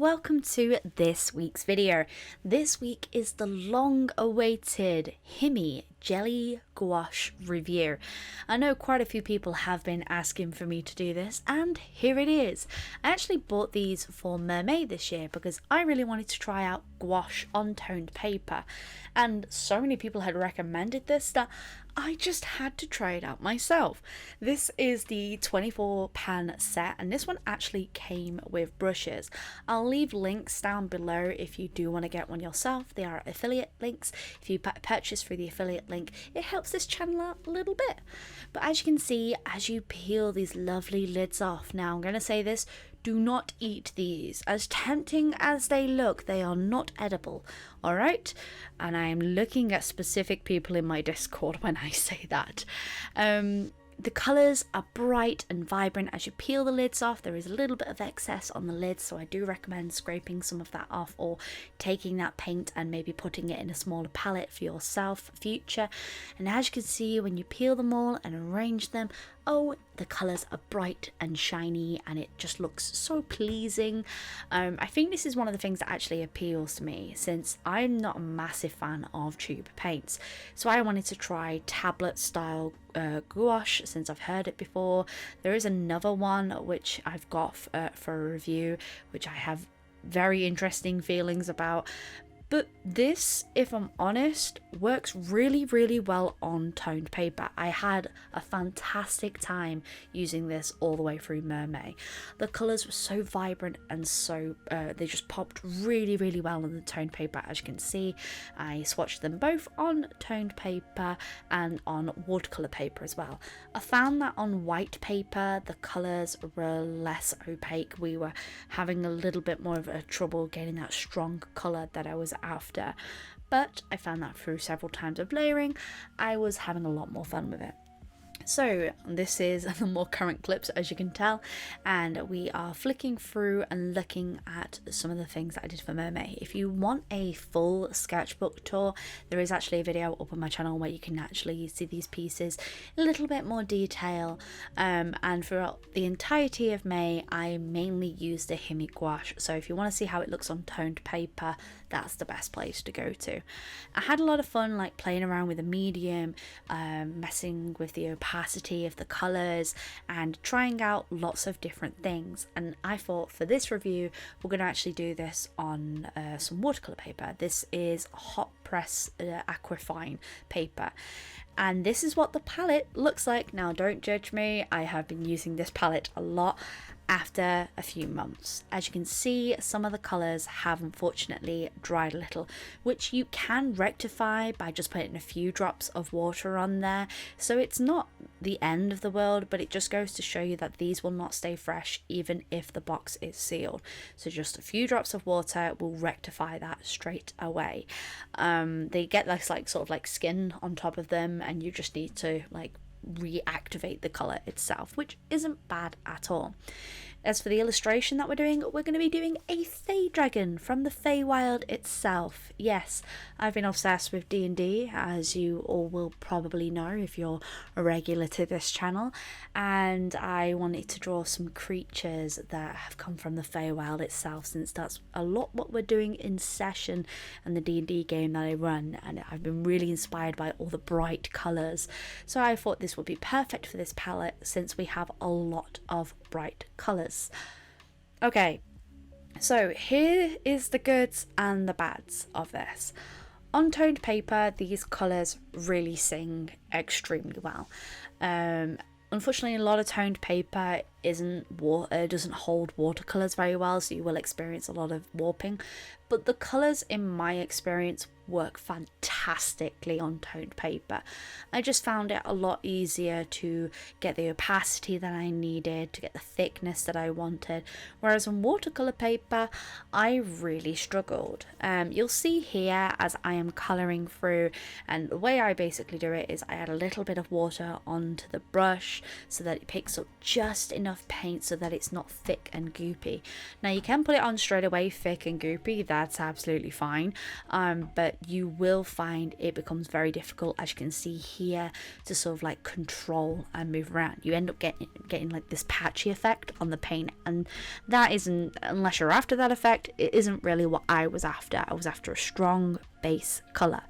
welcome to this week's video. This week is the long-awaited Himi Gouache review. I know quite a few people have been asking for me to do this, and here it is. I actually bought these for Mermaid this year because I really wanted to try out gouache on toned paper, and so many people had recommended this that I just had to try it out myself. This is the 24 pan set, and this one actually came with brushes. I'll leave links down below if you do want to get one yourself. They are affiliate links. If you purchase through the affiliate link, it helps this channel out a little bit. But as you can see, as you peel these lovely lids off, now I'm going to say this, do not eat these. As tempting as they look, they are not edible, alright? And I am looking at specific people in my Discord when I say that. The colours are bright and vibrant. As you peel the lids off, there is a little bit of excess on the lids, so I do recommend scraping some of that off or taking that paint and maybe putting it in a smaller palette for yourself for future. And as you can see, when you peel them all and arrange them, oh, the colours are bright and shiny and it just looks so pleasing. I think this is one of the things that actually appeals to me, since I'm not a massive fan of tube paints. So I wanted to try tablet style gouache since I've heard it before. There is another one which I've got for a review, which I have very interesting feelings about. But this, if I'm honest, works really well on toned paper. I had a fantastic time using this all the way through Mermaid. The colours were so vibrant and so they just popped really well on the toned paper. As you can see, I swatched them both on toned paper and on watercolour paper as well. I found that on white paper the colours were less opaque. We were having a little bit more of a trouble getting that strong colour that I was after, but I found that through several times of layering I was having a lot more fun with it. So this is the more current clips, as you can tell, and we are flicking through and looking at some of the things that I did for Mermaid. If you want a full sketchbook tour, there is actually a video up on my channel where you can actually see these pieces in a little bit more detail. And throughout the entirety of May, I mainly used the Himi Gouache. So if you want to see how it looks on toned paper, that's the best place to go to. I had a lot of fun like playing around with the medium, messing with the opacity of the colours and trying out lots of different things. And I thought for this review we're going to actually do this on some watercolour paper. This is hot press aquafine paper, and this is what the palette looks like. Now don't judge me, I have been using this palette a lot after a few months. As you can see, some of the colours have unfortunately dried a little, which you can rectify by just putting a few drops of water on there. So it's not the end of the world, but it just goes to show you that these will not stay fresh even if the box is sealed. So just a few drops of water will rectify that straight away. They get this like sort of like skin on top of them, and you just need to like reactivate the colour itself, which isn't bad at all. As for the illustration that we're going to be doing a Fey dragon from the Feywild itself. Yes, I've been obsessed with D&D, as you all will probably know if you're a regular to this channel, and I wanted to draw some creatures that have come from the Feywild itself, since that's a lot what we're doing in session and the D&D game that I run, and I've been really inspired by all the bright colours. So I thought this would be perfect for this palette since we have a lot of bright colours. Okay, so here is the goods and the bads of this. On toned paper, these colours really sing extremely well. Unfortunately, a lot of toned paper doesn't hold watercolours very well, so you will experience a lot of warping. But the colours, in my experience, work fantastically on toned paper. I just found it a lot easier to get the opacity that I needed, to get the thickness that I wanted, whereas on watercolour paper I really struggled. You'll see here as I am colouring through, and the way I basically do it is I add a little bit of water onto the brush so that it picks up just enough enough paint so that it's not thick and goopy. Now you can put it on straight away thick and goopy, that's absolutely fine, but you will find it becomes very difficult, as you can see here, to sort of like control and move around. You end up getting like this patchy effect on the paint, and that isn't, unless you're after that effect, it isn't really what I was after. I was after a strong base color.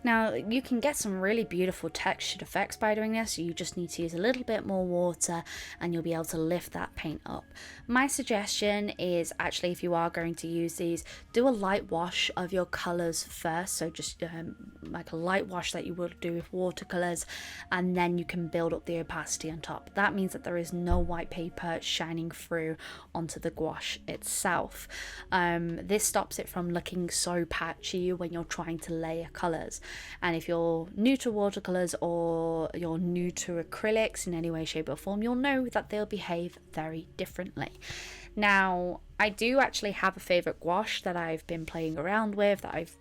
Now you can get some really beautiful textured effects by doing this. You just need to use a little bit more water and you'll be able to lift that paint up. My suggestion is actually, if you are going to use these, do a light wash of your colors first. So just like a light wash that you would do with watercolors, and then you can build up the opacity on top. That means that there is no white paper shining through onto the gouache itself. This stops it from looking so patchy when you're trying to layer colors. And if you're new to watercolors or you're new to acrylics in any way, shape or form, you'll know that they'll behave very differently. Now, I do actually have a favorite gouache that I've been playing around with, that I've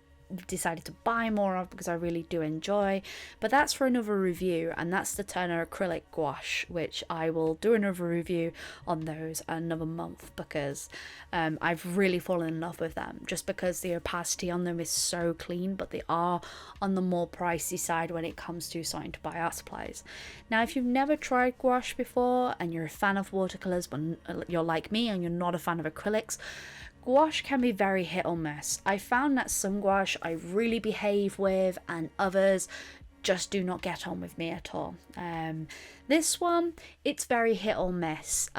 decided to buy more of because I really do enjoy, but that's for another review, and that's the Turner acrylic gouache, which I will do another review on those another month, because I've really fallen in love with them, just because the opacity on them is so clean, but they are on the more pricey side when it comes to starting to buy art supplies. Now, if you've never tried gouache before and you're a fan of watercolors but you're like me and you're not a fan of acrylics, gouache can be very hit or miss. I found that some gouache I really behave with and others just do not get on with me at all. This one, it's very hit or miss.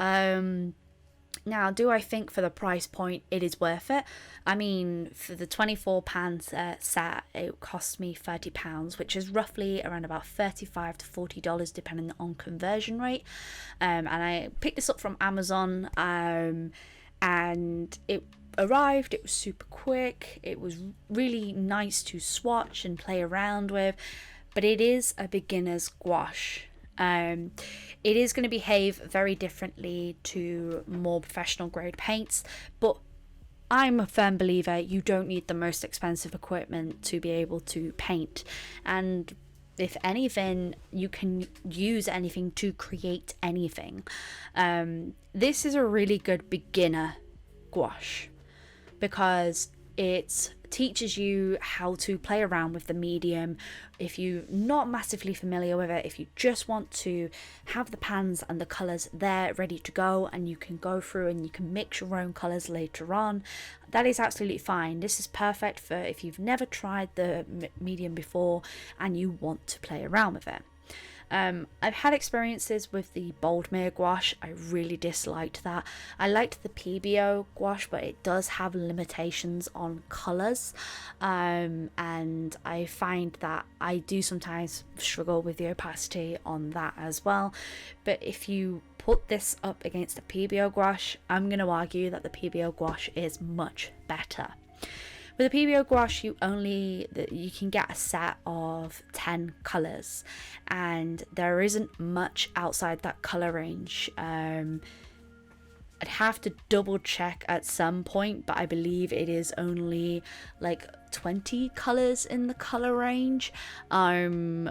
Now, do I think for the price point it is worth it? I mean, for the £24 set, it cost me £30, which is roughly around about $35 to $40 depending on conversion rate. And I picked this up from Amazon, and it arrived, it was super quick, it was really nice to swatch and play around with, but it is a beginner's gouache. It is going to behave very differently to more professional grade paints, but I'm a firm believer you don't need the most expensive equipment to be able to paint, and if anything, you can use anything to create anything. This is a really good beginner gouache because it teaches you how to play around with the medium. If you're not massively familiar with it, if you just want to have the pans and the colours there ready to go and you can go through and you can mix your own colours later on, that is absolutely fine. This is perfect for if you've never tried the medium before and you want to play around with it. I've had experiences with the Bolton gouache. I really disliked that. I liked the P.O.BOX gouache, but it does have limitations on colours, and I find that I do sometimes struggle with the opacity on that as well. But if you put this up against the P.O.BOX gouache, I'm going to argue that the P.O.BOX gouache is much better. With the P.O.BOX gouache, you can get a set of 10 colours, and there isn't much outside that colour range. I'd have to double check at some point, but I believe it is only like 20 colours in the colour range,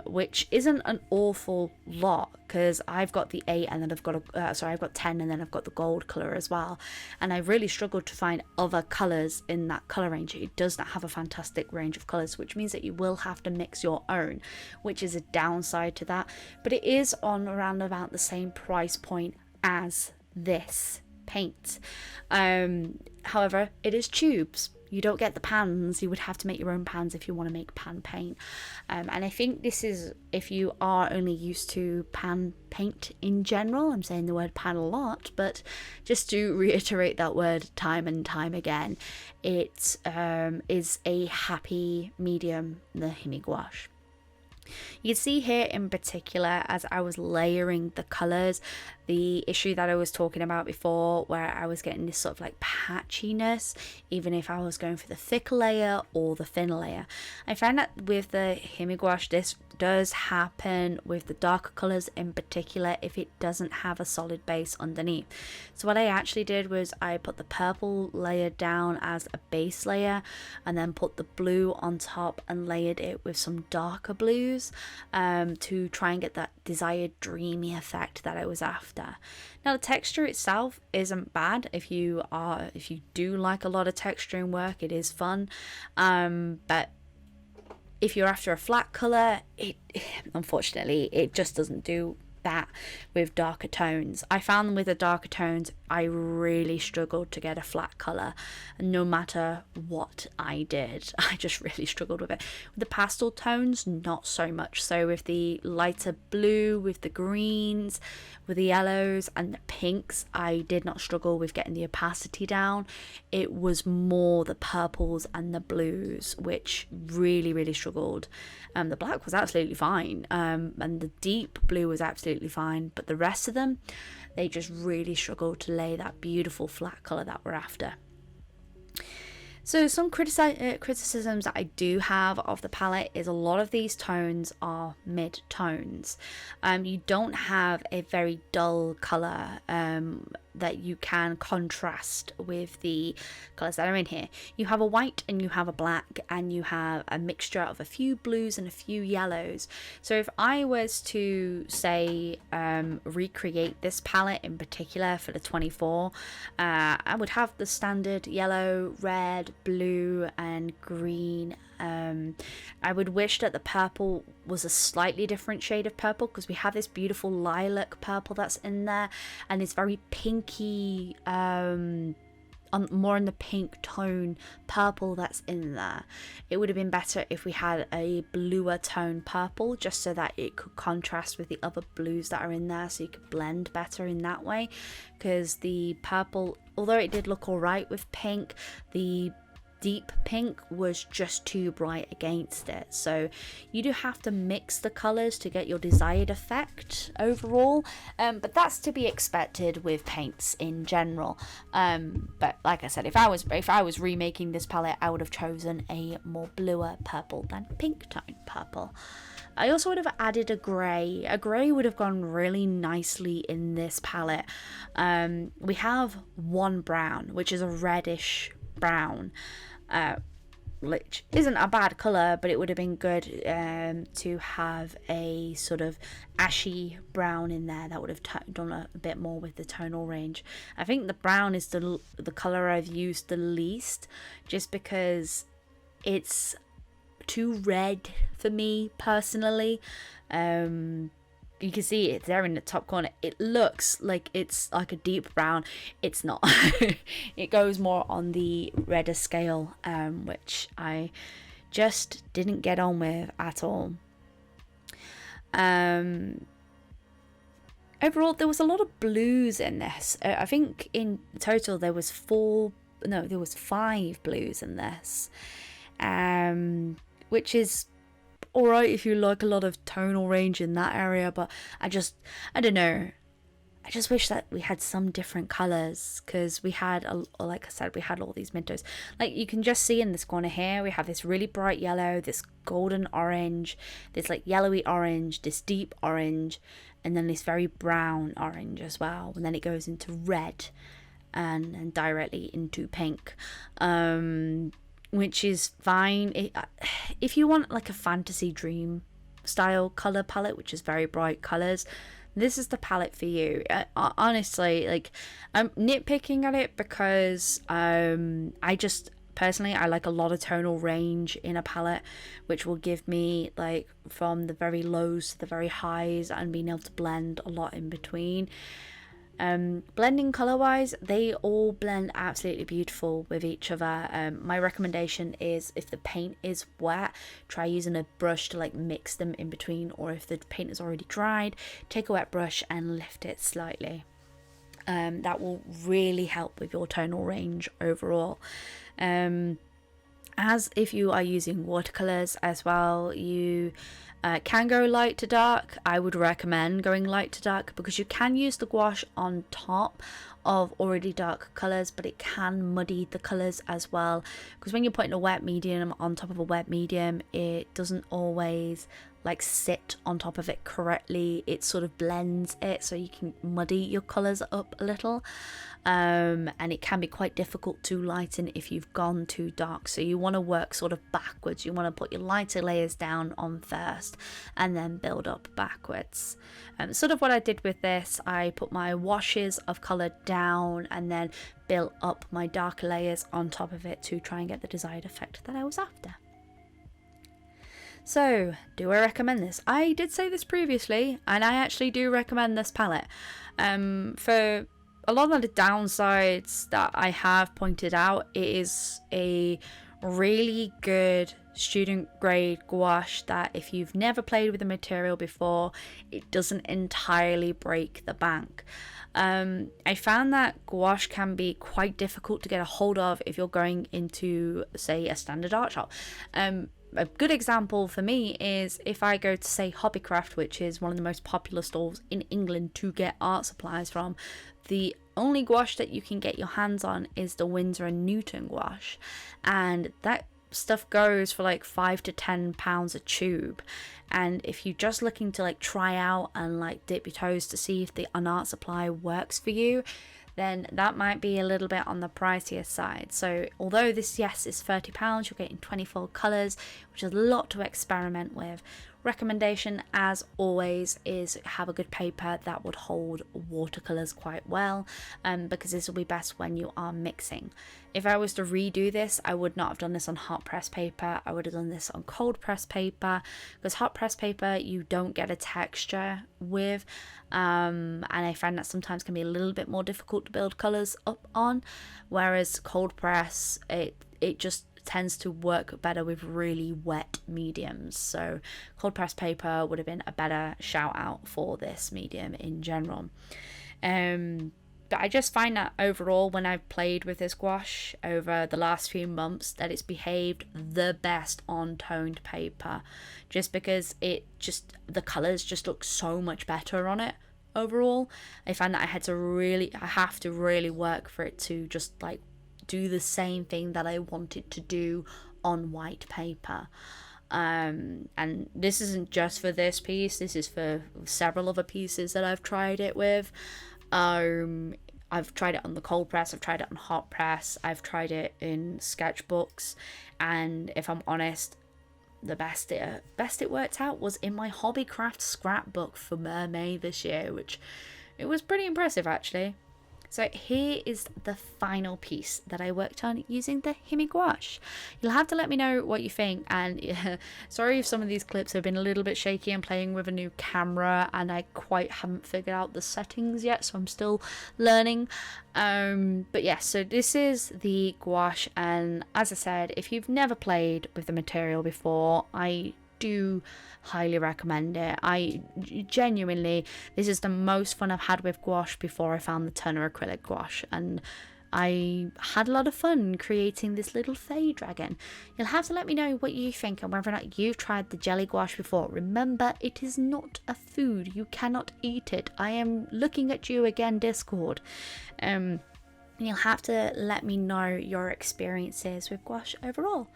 which isn't an awful lot, because I've got the 8 and then I've got 10 and then I've got the gold colour as well, and I really struggled to find other colours in that colour range. It does not have a fantastic range of colours, which means that you will have to mix your own, which is a downside to that, but it is on around about the same price point as this paint. However, it is tubes. You don't get the pans. You would have to make your own pans if you want to make pan paint, and I think this is if you are only used to pan paint in general. I'm saying the word pan a lot, but just to reiterate that word time and time again, it is a happy medium, the Himi Gouache. You can see here in particular, as I was layering the colours, the issue that I was talking about before, where I was getting this sort of like patchiness, even if I was going for the thicker layer or the thinner layer. I found that with the Himi Gouache, this does happen with the darker colours in particular if it doesn't have a solid base underneath. So what I actually did was I put the purple layer down as a base layer and then put the blue on top and layered it with some darker blues. blues to try and get that desired dreamy effect that I was after. Now the texture itself isn't bad. If you do like a lot of texturing work, it is fun, but if you're after a flat color, it unfortunately it just doesn't do that with darker tones. I found with the darker tones I really struggled to get a flat color, and no matter what I did, I just really struggled with it. With the pastel tones, not so much. So with the lighter blue, with the greens, with the yellows and the pinks, I did not struggle with getting the opacity down. It was more the purples and the blues which really struggled. The black was absolutely fine, and the deep blue was absolutely fine, but the rest of them, they just really struggled to lay that beautiful flat colour that we're after. So some criticisms that I do have of the palette is a lot of these tones are mid-tones. You don't have a very dull colour that you can contrast with the colours that are in here. You have a white and you have a black, and you have a mixture of a few blues and a few yellows. So if I was to say recreate this palette in particular for the 24, I would have the standard yellow, red, blue and green. I would wish that the purple was a slightly different shade of purple, because we have this beautiful lilac purple that's in there, and it's very pinky, more in the pink tone purple that's in there. It would have been better if we had a bluer tone purple, just so that it could contrast with the other blues that are in there, so you could blend better in that way. Because the purple, although it did look alright with pink, the deep pink was just too bright against it. So you do have to mix the colors to get your desired effect overall, but that's to be expected with paints in general. But like I said, if I was remaking this palette, I would have chosen a more bluer purple than pink tone purple. I also would have added a grey. A grey would have gone really nicely in this palette. We have one brown, which is a reddish brown, which isn't a bad colour, but it would have been good to have a sort of ashy brown in there. That would have done a bit more with the tonal range. I think the brown is the colour I've used the least, just because it's too red for me personally. You can see it there in the top corner. It looks like it's like a deep brown. It's not. It goes more on the redder scale, which I just didn't get on with at all. Overall, there was a lot of blues in this. I think in total there was 5 blues in this, which is alright if you like a lot of tonal range in that area, but I don't know, I just wish that we had some different colours, because we had, like I said, we had all these mid-tones. Like you can just see in this corner here, we have this really bright yellow, this golden orange, this like yellowy orange, this deep orange, and then this very brown orange as well, and then it goes into red and directly into pink. Which is fine. If you want like a fantasy dream style colour palette, which is very bright colours, this is the palette for you. Honestly, like, I'm nitpicking at it because I just personally, I like a lot of tonal range in a palette, which will give me like from the very lows to the very highs, and being able to blend a lot in between. Blending color wise, they all blend absolutely beautiful with each other. My recommendation is, if the paint is wet, try using a brush to like mix them in between, or if the paint is already dried, take a wet brush and lift it slightly. That will really help with your tonal range overall. As if you are using watercolors as well, you can go light to dark. I would recommend going light to dark, because you can use the gouache on top of already dark colours, but it can muddy the colours as well, because when you're putting a wet medium on top of a wet medium, it doesn't always like sit on top of it correctly. It sort of blends it, so you can muddy your colours up a little, and it can be quite difficult to lighten if you've gone too dark. So you want to work sort of backwards. You want to put your lighter layers down on first and then build up backwards. Sort of what I did with this, I put my washes of colour down and then built up my darker layers on top of it to try and get the desired effect that I was after. So, do I recommend this? I did say this previously, and I actually do recommend this palette. For a lot of the downsides that I have pointed out, it is a really good student grade gouache that if you've never played with the material before, it doesn't entirely break the bank. I found that gouache can be quite difficult to get a hold of if you're going into, say, a standard art shop. A good example for me is if I go to, say, Hobbycraft, which is one of the most popular stores in England to get art supplies from. The only gouache that you can get your hands on is the Winsor & Newton gouache, and that stuff goes for like £5 to £10 a tube. And if you're just looking to like try out and like dip your toes to see if an art supply works for you, then that might be a little bit on the pricier side. So although this, yes, is £30, you're getting 24 colours, which is a lot to experiment with. Recommendation, as always, is have a good paper that would hold watercolours quite well, because this will be best when you are mixing. If I was to redo this, I would not have done this on hot press paper. I would have done this on cold press paper, because hot press paper you don't get a texture with, and I find that sometimes can be a little bit more difficult to build colours up on, whereas cold press, it just tends to work better with really wet mediums. So cold press paper would have been a better shout out for this medium in general. But I just find that overall, when I've played with this gouache over the last few months, that it's behaved the best on toned paper, just because the colours just look so much better on it overall. I found that I have to really work for it to just like do the same thing that I wanted to do on white paper. And this isn't just for this piece, this is for several other pieces that I've tried it with. I've tried it on the cold press, I've tried it on hot press, I've tried it in sketchbooks, and if I'm honest, the best it worked out was in my Hobbycraft scrapbook for Mermaid this year, which it was pretty impressive actually. So here is the final piece that I worked on using the Himi Gouache. You'll have to let me know what you think, and sorry if some of these clips have been a little bit shaky. I'm playing with a new camera and I quite haven't figured out the settings yet, so I'm still learning. But yeah, so this is the gouache, and as I said, if you've never played with the material before, I do highly recommend it. I genuinely, this is the most fun I've had with gouache before I found the Turner acrylic gouache, and I had a lot of fun creating this little fairy dragon. You'll have to let me know what you think and whether or not you've tried the jelly gouache before. Remember, it is not a food. You cannot eat it. I am looking at you again, Discord. And you'll have to let me know your experiences with gouache overall.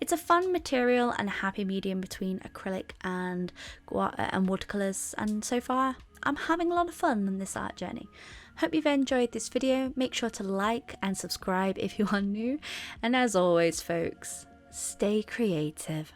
It's a fun material and a happy medium between acrylic and watercolours, and so far I'm having a lot of fun on this art journey. Hope you've enjoyed this video. Make sure to like and subscribe if you are new, and as always folks, stay creative.